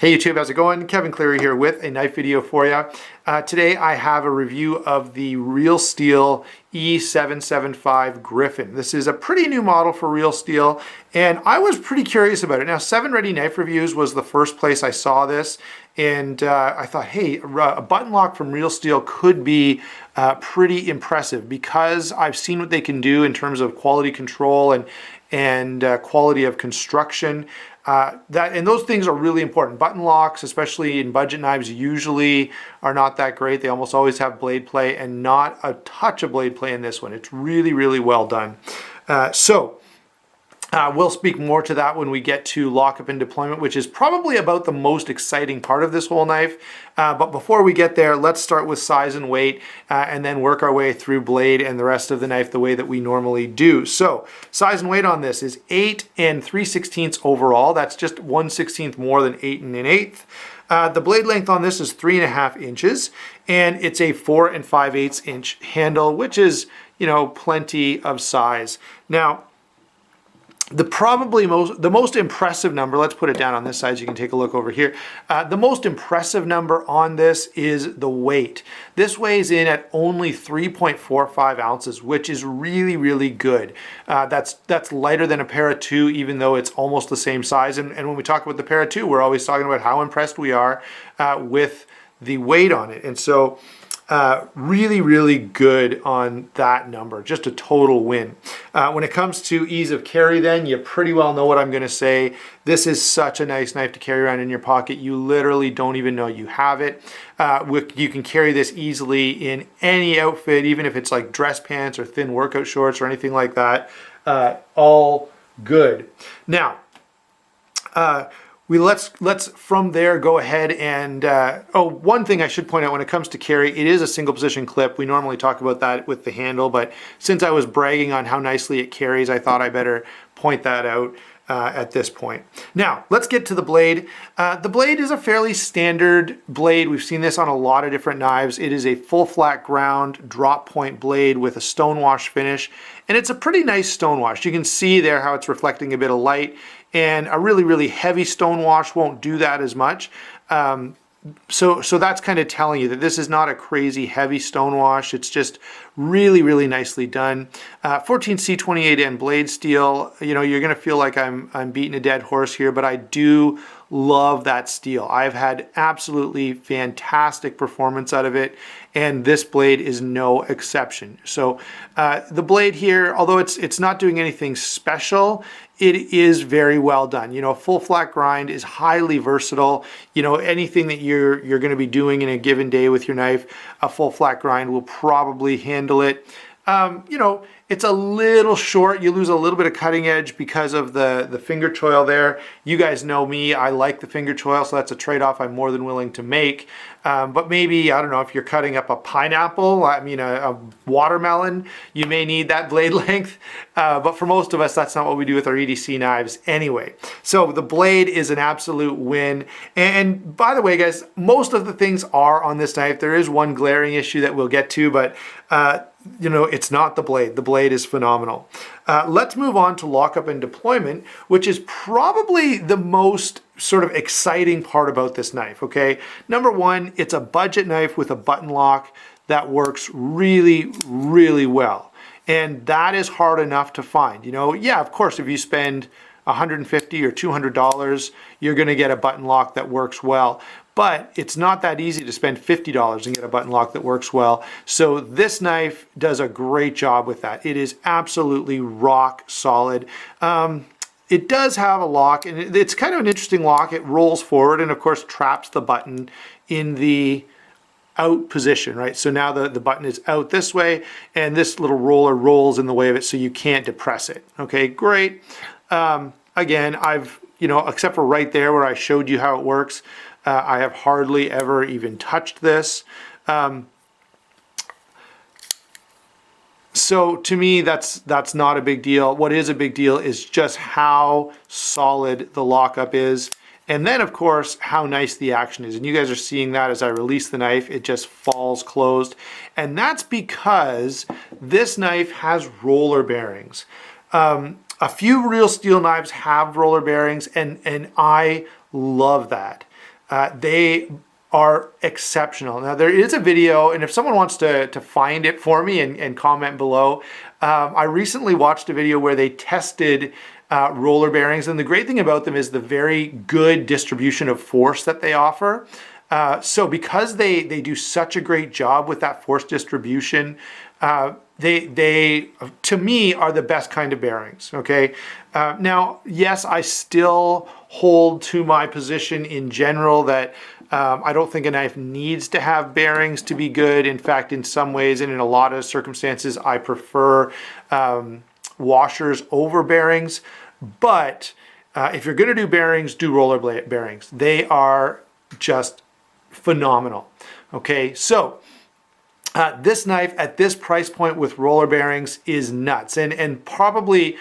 Hey YouTube, how's it going? Kevin Cleary here with a knife video for you. Today I have a review of the Real Steel E775 Griffin. This is a pretty new model for Real Steel, and I was pretty curious about it. Now, 7 Ready Knife Reviews was the first place I saw this, and I thought, hey, a button lock from Real Steel could be pretty impressive because I've seen what they can do in terms of quality control and quality of construction. And those things are really important. Button locks, especially in budget knives, usually are not that great. They almost always have blade play and not a touch of blade play in this one. It's really, really well done. We'll speak more to that when we get to lockup and deployment, which is probably about the most exciting part of this whole knife. But before we get there, let's start with size and weight and then work our way through blade and the rest of the knife the way that we normally do. So size and weight on this is 8 3/16 overall. That's just 1/16 more than 8 1/8. The blade length on this is 3.5 inches, and it's a 4 5/8 inch handle, which is, you know, plenty of size. Now, the most impressive number, let's put it down on this side so you can take a look over here. The most impressive number on this is the weight. This weighs in at only 3.45 ounces, which is really, really good. That's lighter than a Para 2, even though it's almost the same size. And when we talk about the Para 2, we're always talking about how impressed we are with the weight on it. And so really, really good on that number. Just a total win. When it comes to ease of carry then, you pretty well know what I'm going to say. This is such a nice knife to carry around in your pocket. You literally don't even know you have it. You can carry this easily in any outfit, even if it's like dress pants or thin workout shorts or anything like that. All good. Now, let's from there go ahead and one thing I should point out when it comes to carry, it is a single position clip. We normally talk about that with the handle, but since I was bragging on how nicely it carries, I thought I better point that out at this point. Now let's get to the blade. The blade is a fairly standard blade. We've seen this on a lot of different knives. It is a full flat ground drop point blade with a stonewash finish, and it's a pretty nice stonewash. You can see there how it's reflecting a bit of light, and a really, really heavy stonewash won't do that as much. So that's kind of telling you that this is not a crazy heavy stonewash. It's just really, really nicely done. 14C28N blade steel. You know, you're going to feel like I'm beating a dead horse here, but I do love that steel. I've had absolutely fantastic performance out of it, and this blade is no exception. So the blade here, although it's not doing anything special, it is very well done. You know, a full flat grind is highly versatile. You know, anything that you're going to be doing in a given day with your knife, a full flat grind will probably handle it. You know, it's a little short. You lose a little bit of cutting edge because of the finger choil there. You guys know me, I like the finger choil, so that's a trade-off I'm more than willing to make. But maybe, I don't know, if you're cutting up a pineapple, I mean a watermelon, you may need that blade length. But for most of us, that's not what we do with our EDC knives anyway. So the blade is an absolute win. And by the way, guys, most of the things are on this knife. There is one glaring issue that we'll get to, but you know, it's not the blade. The blade is phenomenal. Let's move on to lockup and deployment, which is probably the most sort of exciting part about this knife, okay? Number one, it's a budget knife with a button lock that works really, really well. And that is hard enough to find. You know, yeah, of course, if you spend $150 or $200, you're gonna get a button lock that works well. But it's not that easy to spend $50 and get a button lock that works well. So this knife does a great job with that. It is absolutely rock solid. It does have a lock, and it's kind of an interesting lock. It rolls forward and of course traps the button in the out position, right? So now the button is out this way, and this little roller rolls in the way of it so you can't depress it. Okay, great. Again, you know, except for right there where I showed you how it works, I have hardly ever even touched this. So to me, that's not a big deal. What is a big deal is just how solid the lockup is. And then of course, how nice the action is. And you guys are seeing that as I release the knife, it just falls closed. And that's because this knife has roller bearings. A few Real Steel knives have roller bearings, and I love that. They are exceptional. Now there is a video, and if someone wants to find it for me and comment below, I recently watched a video where they tested roller bearings, and the great thing about them is the very good distribution of force that they offer. So because they do such a great job with that force distribution, they to me are the best kind of bearings. Okay. Now, yes, I still hold to my position in general that I don't think a knife needs to have bearings to be good. In fact, in some ways and in a lot of circumstances, I prefer washers over bearings. But if you're going to do bearings, do roller bearings. They are just phenomenal. Okay, so this knife at this price point with roller bearings is nuts, and probably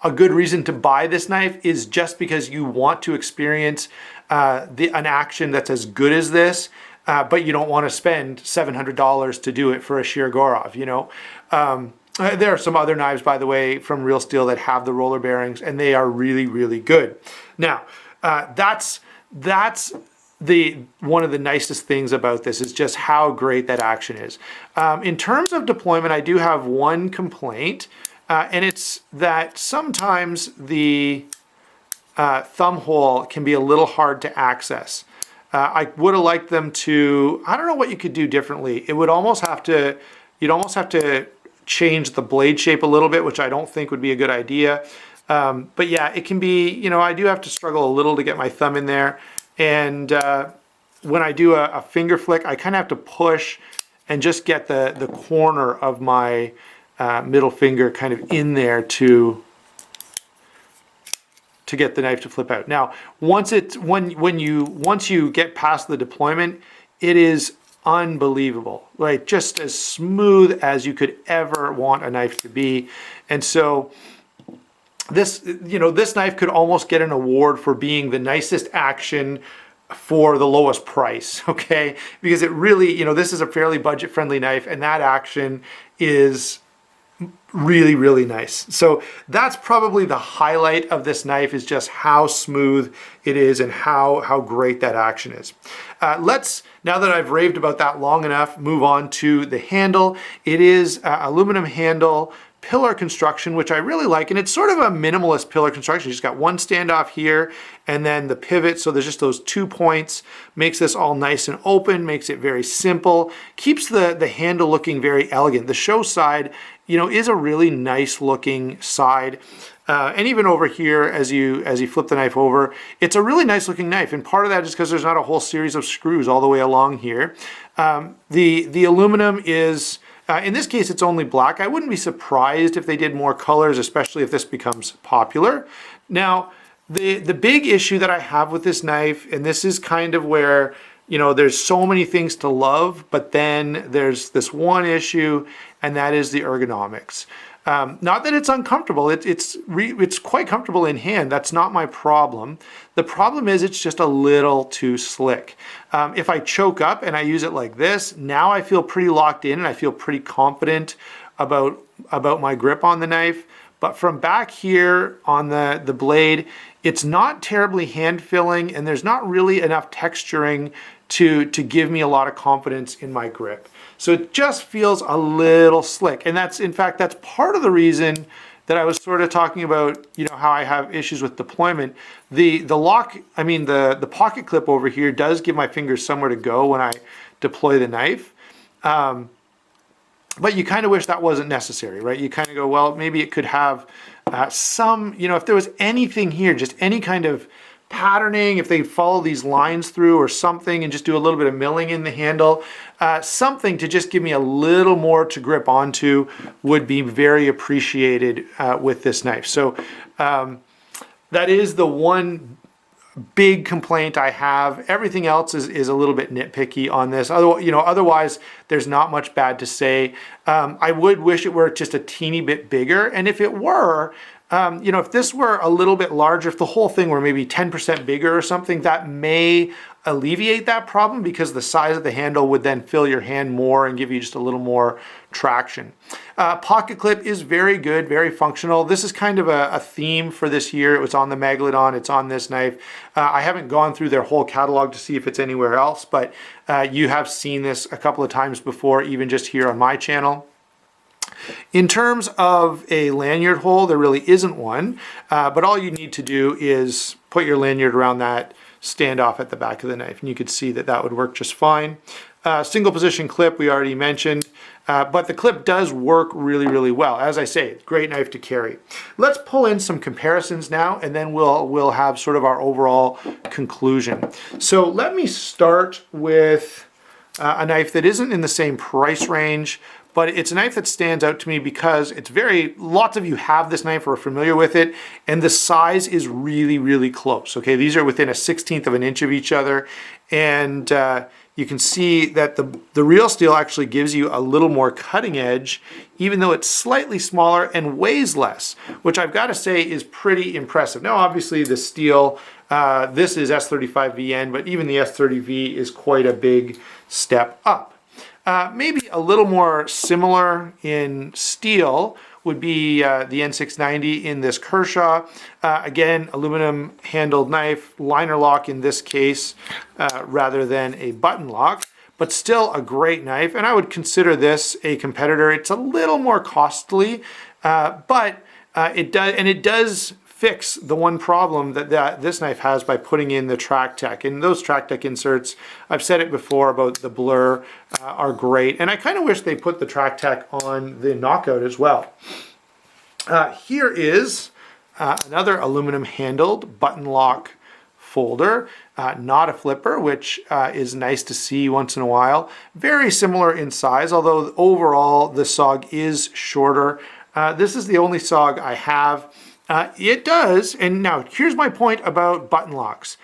a good reason to buy this knife is just because you want to experience an action that's as good as this, but you don't want to spend $700 to do it for a Shirogorov, you know. There are some other knives, by the way, from Real Steel that have the roller bearings, and they are really, really good. Now, that's one of the nicest things about this is just how great that action is. In terms of deployment, I do have one complaint, and it's that sometimes the thumb hole can be a little hard to access. I would have liked them to, I don't know what you could do differently. It would almost have to, you'd almost have to change the blade shape a little bit, which I don't think would be a good idea. But yeah, it can be, you know, I do have to struggle a little to get my thumb in there. And when I do a finger flick, I kind of have to push and just get the corner of my middle finger kind of in there to get the knife to flip out. Now, once you get past the deployment, it is unbelievable, right? Just as smooth as you could ever want a knife to be. And so this, you know, this knife could almost get an award for being the nicest action for the lowest price, okay? Because it really, you know, this is a fairly budget-friendly knife, and that action is really, really nice. So that's probably the highlight of this knife, is just how smooth it is and how great that action is. Let's, now that I've raved about that long enough, move on to the handle. It is aluminum handle, pillar construction, which I really like, and it's sort of a minimalist pillar construction. You just got one standoff here and then the pivot, so there's just those 2 points, makes this all nice and open, makes it very simple, keeps the handle looking very elegant. The show side, you know, is a really nice looking side. And even over here, as you flip the knife over, it's a really nice looking knife. And part of that is because there's not a whole series of screws all the way along here. The aluminum is, in this case, it's only black. I wouldn't be surprised if they did more colors, especially if this becomes popular. Now, the big issue that I have with this knife, and this is kind of where, you know, there's so many things to love, but then there's this one issue, and that is the ergonomics. Not that it's uncomfortable, it's quite comfortable in hand. That's not my problem. The problem is it's just a little too slick. If I choke up and I use it like this, now I feel pretty locked in and I feel pretty confident about my grip on the knife. But from back here on the blade, it's not terribly hand filling, and there's not really enough texturing to give me a lot of confidence in my grip. So it just feels a little slick. And that's, in fact, that's part of the reason that I was sort of talking about, you know, how I have issues with deployment. The pocket clip over here does give my fingers somewhere to go when I deploy the knife. But you kind of wish that wasn't necessary, right? You kind of go, well, maybe it could have some, you know, if there was anything here, just any kind of patterning, if they follow these lines through or something and just do a little bit of milling in the handle, something to just give me a little more to grip onto would be very appreciated with this knife. So that is the one big complaint I have. Everything else is a little bit nitpicky on this. Otherwise, there's not much bad to say. I would wish it were just a teeny bit bigger, and if it were, if this were a little bit larger, if the whole thing were maybe 10% bigger or something, that may alleviate that problem because the size of the handle would then fill your hand more and give you just a little more traction. Pocket clip is very good, very functional. This is kind of a theme for this year. It was on the Megalodon, it's on this knife. I haven't gone through their whole catalog to see if it's anywhere else, but you have seen this a couple of times before, even just here on my channel. In terms of a lanyard hole, there really isn't one, but all you need to do is put your lanyard around that standoff at the back of the knife, and you could see that that would work just fine. Single position clip we already mentioned, but the clip does work really, really well. As I say, great knife to carry. Let's pull in some comparisons now, and then we'll have sort of our overall conclusion. So let me start with a knife that isn't in the same price range, but it's a knife that stands out to me because it's lots of you have this knife or are familiar with it, and the size is really, really close. Okay, these are within a 1/16 of an inch of each other, and you can see that the Real Steel actually gives you a little more cutting edge, even though it's slightly smaller and weighs less, which I've got to say is pretty impressive. Now, obviously the steel, this is S35VN, but even the S30V is quite a big step up. Maybe a little more similar in steel would be the N690 in this Kershaw. Again, aluminum handled knife, liner lock in this case, rather than a button lock, but still a great knife. And I would consider this a competitor. It's a little more costly, but it does fix the one problem that this knife has by putting in the track tech. And those track tech inserts, I've said it before about the blur, are great. And I kind of wish they put the track tech on the Knockout as well. Here is another aluminum handled button lock folder, not a flipper, which is nice to see once in a while. Very similar in size, although overall the SOG is shorter. This is the only SOG I have. It does, and now here's my point about button locks.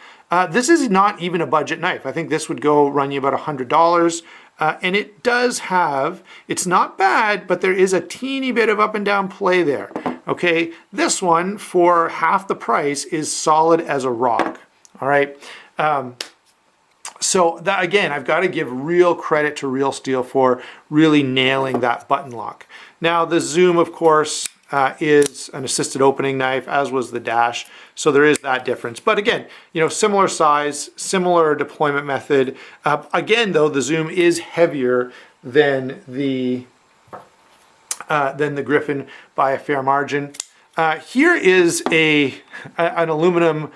This is not even a budget knife. I think this would run you about $100, and it does have, it's not bad, but there is a teeny bit of up and down play there. Okay, this one for half the price is solid as a rock. All right. So that, again, I've got to give real credit to Real Steel for really nailing that button lock. Now the Zoom, of course, is an assisted opening knife, as was the Dash, so there is that difference. But again, similar size, similar deployment method. Again, though, the Zoom is heavier than the Griffin by a fair margin. Here is an aluminum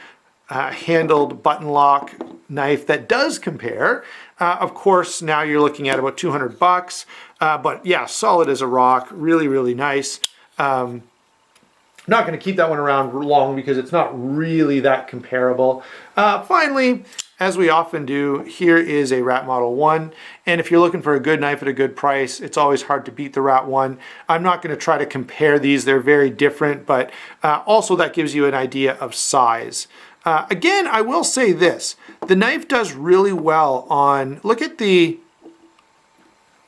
handled button lock knife that does compare. Of course, now you're looking at about $200, but yeah, solid as a rock, really, really nice. Not going to keep that one around long because it's not really that comparable. Finally, as we often do, here is a Rat Model 1. And if you're looking for a good knife at a good price, it's always hard to beat the Rat 1. I'm not going to try to compare these. They're very different, but also that gives you an idea of size. Again, I will say this. The knife does really well on, look at the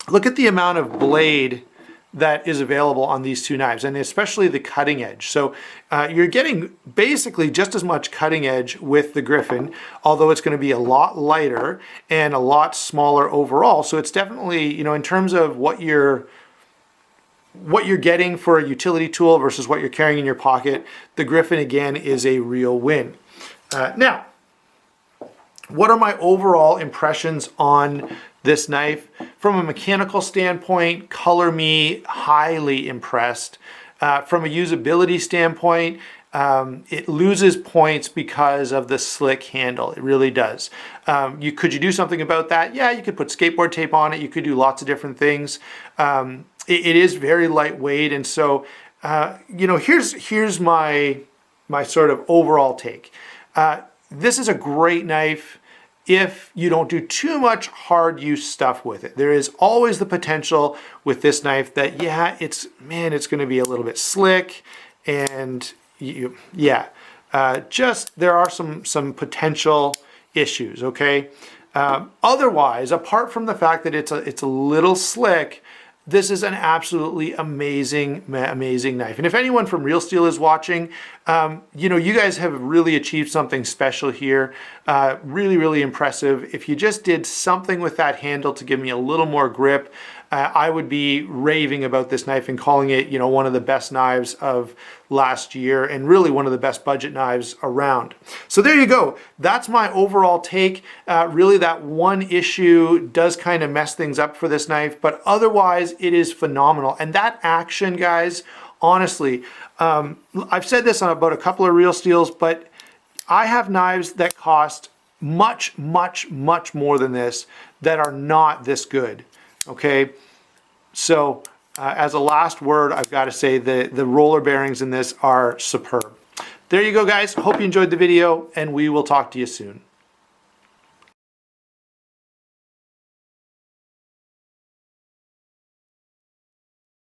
amount of blade that is available on these two knives, and especially the cutting edge. So you're getting basically just as much cutting edge with the Griffin, although it's going to be a lot lighter and a lot smaller overall. So it's definitely, in terms of what you're getting for a utility tool versus what you're carrying in your pocket, the Griffin again is a real win. Now, what are my overall impressions on this knife? From a mechanical standpoint, color me highly impressed. From a usability standpoint, it loses points because of the slick handle. It really does. Could you do something about that? Yeah, you could put skateboard tape on it. You could do lots of different things. It is very lightweight, and so here's my sort of overall take. This is a great knife if you don't do too much hard use stuff with it. There is always the potential with this knife that, yeah, it's going to be a little bit slick, and there are some potential issues, okay? Otherwise, apart from the fact that it's a little slick, this is an absolutely amazing knife. And if anyone from Real Steel is watching, you know, you guys have really achieved something special here. Really impressive. If you just did something with that handle to give me a little more grip, I would be raving about this knife and calling it, you know, one of the best knives of last year and really one of the best budget knives around. So there you go. That's my overall take. Really, that one issue does kind of mess things up for this knife, but otherwise it is phenomenal. And that action, guys, honestly, I've said this on about a couple of Real Steels, but I have knives that cost much more than this that are not this good. Okay, so as a last word, I've got to say the roller bearings in this are superb. There you go, guys. Hope you enjoyed the video, and we will talk to you soon.